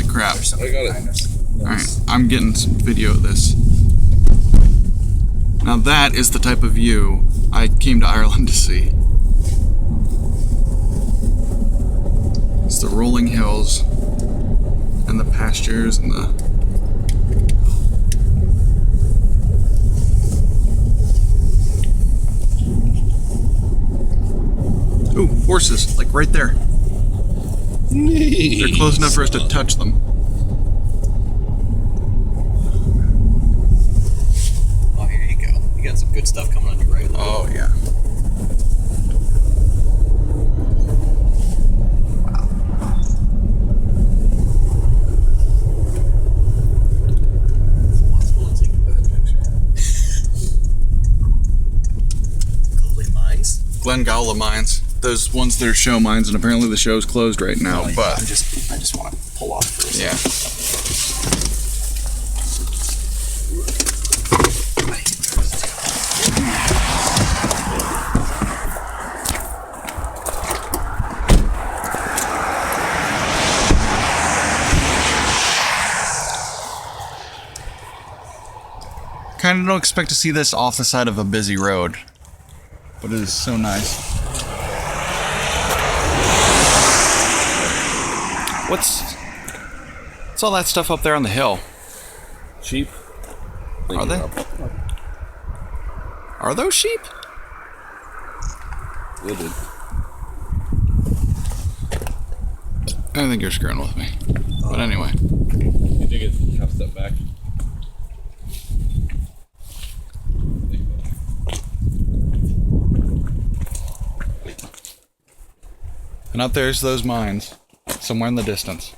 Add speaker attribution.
Speaker 1: crap.
Speaker 2: I got it.
Speaker 1: Alright, I'm getting some video of this. Now that is the type of view I came to Ireland to see. It's the rolling hills and the pastures and the... Ooh, horses, like right there.
Speaker 2: Nice.
Speaker 1: They're close enough for us to touch them.
Speaker 3: Oh, here you go. You got some good stuff coming on your right.
Speaker 1: Oh, yeah. Glengowla mines. Those ones that are show mines, and apparently the show's closed right now, but...
Speaker 3: I just want to pull off for a second.
Speaker 1: Yeah. Kinda don't expect to see this off the side of a busy road, but it is so nice. What's all that stuff up there on the hill?
Speaker 2: Sheep.
Speaker 1: Are they? Are those sheep?
Speaker 2: Wooded.
Speaker 1: I think you're screwing with me. But anyway.
Speaker 2: You dig it half step back.
Speaker 1: And up there's those mines, somewhere in the distance.